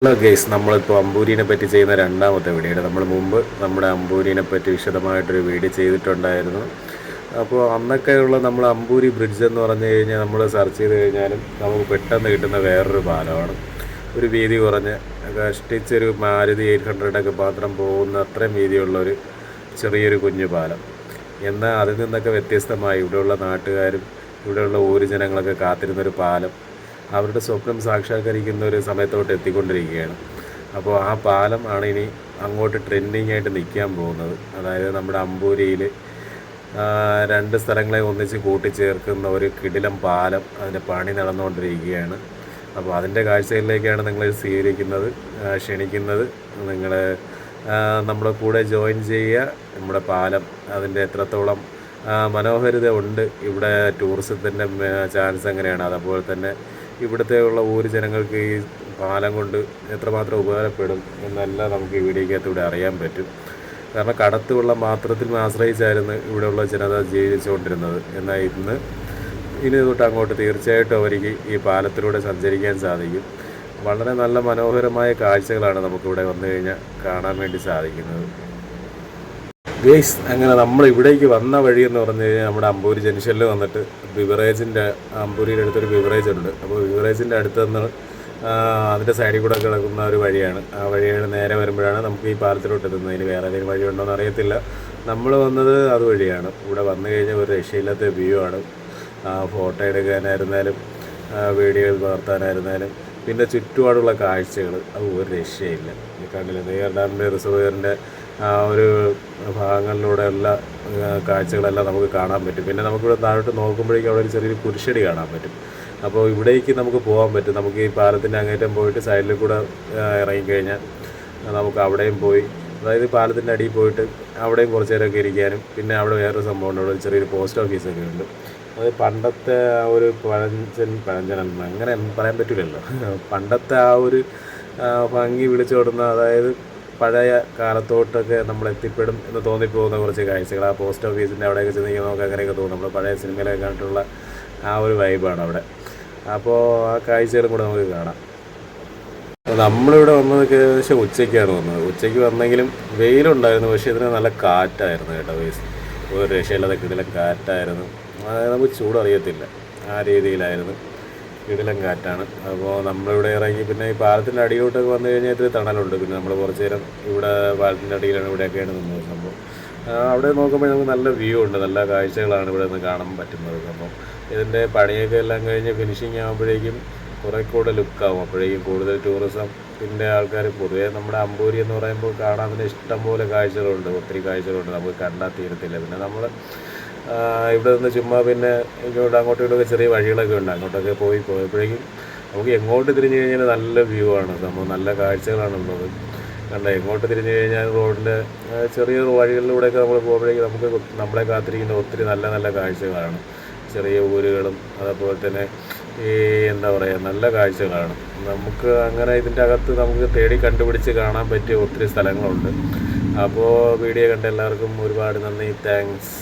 Hello guys, നമ്മളിപ്പോൾ അമ്പൂരിനെ പറ്റി ചെയ്യുന്ന രണ്ടാമത്തെ വീഡിയോ. നമ്മൾ മുമ്പ് നമ്മുടെ അമ്പൂരിനെ പറ്റി വിശദമായിട്ടൊരു വീഡിയോ ചെയ്തിട്ടുണ്ടായിരുന്നു. അപ്പോൾ അന്നൊക്കെയുള്ള നമ്മൾ അമ്പൂരി ബ്രിഡ്ജ് എന്ന് പറഞ്ഞു കഴിഞ്ഞാൽ നമ്മൾ സെർച്ച് ചെയ്ത് കഴിഞ്ഞാലും നമുക്ക് പെട്ടെന്ന് കിട്ടുന്ന വേറൊരു പാലമാണ്. ഒരു വീതി കുറഞ്ഞ് കഷ്ടിച്ചൊരു മാരുതി 800 മാത്രം പോകുന്ന അത്രയും വീതിയുള്ളൊരു ചെറിയൊരു കുഞ്ഞു പാലം. എന്നാൽ അതിൽ നിന്നൊക്കെ വ്യത്യസ്തമായി ഇവിടെയുള്ള നാട്ടുകാരും ഇവിടെയുള്ള ഊര് ജനങ്ങളൊക്കെ കാത്തിരുന്നൊരു പാലം അവരുടെ സ്വപ്നം സാക്ഷാത്കരിക്കുന്ന ഒരു സമയത്തോട്ട് എത്തിക്കൊണ്ടിരിക്കുകയാണ്. അപ്പോൾ ആ പാലം ആണ് ഇനി അങ്ങോട്ട് ട്രെൻഡിങ് ആയിട്ട് നിൽക്കാൻ പോകുന്നത്. അതായത് നമ്മുടെ അമ്പൂരിയിൽ രണ്ട് സ്ഥലങ്ങളെ ഒന്നിച്ച് കൂട്ടിച്ചേർക്കുന്ന ഒരു കിടിലം പാലം അതിൻ്റെ പണി നടന്നുകൊണ്ടിരിക്കുകയാണ്. അപ്പോൾ അതിൻ്റെ കാഴ്ചകളിലേക്കാണ് നിങ്ങൾ സ്വീകരിക്കുന്നത്, ക്ഷണിക്കുന്നത്. നിങ്ങൾ നമ്മുടെ കൂടെ ജോയിൻ ചെയ്യുക. നമ്മുടെ പാലം അതിൻ്റെ എത്രത്തോളം മനോഹാരിത ഉണ്ട്, ഇവിടെ ടൂറിസത്തിൻ്റെ ചാൻസ് എങ്ങനെയാണ്, അതുപോലെ തന്നെ ഇവിടുത്തെ ഉള്ള ഊര് ജനങ്ങൾക്ക് ഈ പാലം കൊണ്ട് എത്രമാത്രം ഉപകാരപ്പെടും എന്നെല്ലാം നമുക്ക് ഈ വീഡിയോക്കകത്തൂടെ അറിയാൻ പറ്റും. കാരണം കടത്തുവെള്ളം മാത്രത്തിൽ ആശ്രയിച്ചായിരുന്നു ഇവിടെയുള്ള ജനത ജീവിച്ചുകൊണ്ടിരുന്നത്. എന്നാൽ ഇനി തൊട്ട് അങ്ങോട്ട് തീർച്ചയായിട്ടും അവർക്ക് ഈ പാലത്തിലൂടെ സഞ്ചരിക്കാൻ സാധിക്കും. വളരെ നല്ല മനോഹരമായ കാഴ്ചകളാണ് നമുക്കിവിടെ വന്നു കഴിഞ്ഞാൽ കാണാൻ വേണ്ടി സാധിക്കുന്നത്. ഗെയ്സ്, അങ്ങനെ നമ്മൾ ഇവിടേക്ക് വന്ന വഴി എന്ന് പറഞ്ഞു കഴിഞ്ഞാൽ നമ്മുടെ അമ്പൂരി ജംഗ്ഷനിൽ വന്നിട്ട് ബിവറേജിൻ്റെ അമ്പൂരിയുടെ അടുത്തൊരു ബിവറേജ് ഉണ്ട്. അപ്പോൾ ബിവറേജിൻ്റെ അടുത്ത് നിന്ന് അതിൻ്റെ സൈഡിൽ കൂടെ കിടക്കുന്ന ഒരു വഴിയാണ്. ആ വഴിയാണ് നേരെ വരുമ്പോഴാണ് നമുക്ക് ഈ പാലത്തിലോട്ട് എത്തുന്നത്. ഇനി വേറെ ഏതെങ്കിലും വഴി ഉണ്ടോ എന്ന് അറിയത്തില്ല. നമ്മൾ വന്നത് അതുവഴിയാണ്. ഇവിടെ വന്നു കഴിഞ്ഞാൽ ഒരു രക്ഷയില്ലാത്ത വ്യൂ ആണ്. ഫോട്ടോ എടുക്കാനായിരുന്നാലും വീഡിയോകൾ പകർത്താനായിരുന്നാലും പിന്നെ ചുറ്റുപാടുള്ള കാഴ്ചകൾ അത് ഒരു രക്ഷയില്ല. കണ്ടില്ല, നെയ്യാർ ഡാമിൻ്റെ റിസർവയറിൻ്റെ ആ ഒരു ഭാഗങ്ങളിലൂടെയുള്ള കാഴ്ചകളെല്ലാം നമുക്ക് കാണാൻ പറ്റും. പിന്നെ നമുക്കിവിടെ താഴോട്ട് നോക്കുമ്പോഴേക്കും അവിടെ ഒരു ചെറിയൊരു കുരിശടി കാണാൻ പറ്റും. അപ്പോൾ ഇവിടേക്ക് നമുക്ക് പോകാൻ പറ്റും. നമുക്ക് ഈ പാലത്തിൻ്റെ അങ്ങേറ്റം പോയിട്ട് സൈഡിൽ കൂടെ ഇറങ്ങിക്കഴിഞ്ഞാൽ നമുക്ക് അവിടെയും പോയി, അതായത് പാലത്തിൻ്റെ അടിയിൽ പോയിട്ട് അവിടെയും കുറച്ച് നേരമൊക്കെ ഇരിക്കാനും. പിന്നെ അവിടെ വേറൊരു സംഭവം ഉണ്ട്, അവിടെ ചെറിയൊരു പോസ്റ്റ് ഓഫീസൊക്കെ ഉണ്ട്. അത് പണ്ടത്തെ ആ ഒരു പഴഞ്ചൻ അങ്ങനെ പറയാൻ പറ്റില്ലല്ലോ, പണ്ടത്തെ ആ ഒരു ഭംഗി വിളിച്ചോടുന്ന, അതായത് പഴയ കാലത്തോട്ടൊക്കെ നമ്മൾ എത്തിപ്പെടും എന്ന് തോന്നിപ്പോകുന്ന കുറച്ച് കാഴ്ചകൾ. ആ പോസ്റ്റ് ഓഫീസിൻ്റെ അവിടെയൊക്കെ ചെന്ന് നമുക്ക് അങ്ങനെയൊക്കെ തോന്നും. നമ്മൾ പഴയ സിനിമയിലൊക്കെ കണ്ടിട്ടുള്ള ആ ഒരു വൈബാണ് അവിടെ. അപ്പോൾ ആ കാഴ്ചകളും കൂടെ നമുക്ക് കാണാം. നമ്മളിവിടെ വന്നത് ഏകദേശം ഉച്ചയ്ക്കാണ് വന്നത്. ഉച്ചയ്ക്ക് വന്നെങ്കിലും വെയിലുണ്ടായിരുന്നു, പക്ഷേ ഇതിന് നല്ല കാറ്റായിരുന്നു കേട്ടോ. ഒരു രക്ഷയില്ലാതെ കിടിലം കാറ്റായിരുന്നു. അതായത് നമുക്ക് ചൂടറിയത്തില്ല, ആ രീതിയിലായിരുന്നു. കിടിലം കാറ്റാണ്. അപ്പോൾ നമ്മളിവിടെ ഇറങ്ങി പിന്നെ ഈ പാലത്തിൻ്റെ അടിയിലോട്ടൊക്കെ വന്നു കഴിഞ്ഞാൽ ഇത്തിരി തണലുണ്ട്. പിന്നെ നമ്മൾ കുറച്ച് നേരം ഇവിടെ പാലത്തിൻ്റെ അടിയിലാണ് ഇവിടെയൊക്കെയാണ് നിന്നത്. സംഭവം അവിടെ നോക്കുമ്പോൾ നമുക്ക് നല്ല വ്യൂ ഉണ്ട്, നല്ല കാഴ്ചകളാണ് ഇവിടെ നിന്ന് കാണാൻ പറ്റുന്നത്. അപ്പം ഇതിൻ്റെ പണിയൊക്കെ എല്ലാം കഴിഞ്ഞ് ഫിനിഷിങ് ആകുമ്പോഴേക്കും കുറേ കൂടെ ലുക്കാവും. അപ്പോഴേക്കും കൂടുതൽ ടൂറിസത്തിൻ്റെ ആൾക്കാർ പൊതുവേ നമ്മുടെ അമ്പൂരി എന്ന് പറയുമ്പോൾ കാണാൻ ഇഷ്ടം പോലെ കാഴ്ചകളുണ്ട്, ഒത്തിരി കാഴ്ചകളുണ്ട്, നമുക്ക് കണ്ടാൽ തീരത്തില്ല. പിന്നെ നമ്മൾ ഇവിടെ നിന്ന് ചുമ്മാ പിന്നെ ഇങ്ങോട്ട് അങ്ങോട്ടും ഇങ്ങോട്ടൊക്കെ ചെറിയ വഴികളൊക്കെ ഉണ്ട്, അങ്ങോട്ടൊക്കെ പോയപ്പോഴേക്കും നമുക്ക് എങ്ങോട്ട് തിരിഞ്ഞു കഴിഞ്ഞാൽ നല്ല വ്യൂ ആണ്, സംഭവം നല്ല കാഴ്ചകളാണുള്ളത്. കണ്ട എങ്ങോട്ട് തിരിഞ്ഞു കഴിഞ്ഞാൽ റോഡിൻ്റെ ചെറിയ വഴികളിലൂടെയൊക്കെ നമ്മൾ പോകുമ്പോഴേക്കും നമുക്ക് നമ്മളെ കാത്തിരിക്കുന്ന ഒത്തിരി നല്ല നല്ല കാഴ്ചകളാണ്. ചെറിയ ഊരുകളും അതുപോലെ തന്നെ ഈ എന്താ പറയുക നല്ല കാഴ്ചകളാണ്. നമുക്ക് അങ്ങനെ ഇതിൻ്റെ അകത്ത് നമുക്ക് തേടി കണ്ടുപിടിച്ച് കാണാൻ പറ്റിയ ഒത്തിരി സ്ഥലങ്ങളുണ്ട്. അപ്പോൾ വീഡിയോ കണ്ട എല്ലാവർക്കും ഒരുപാട് നന്ദി, താങ്ക്സ്.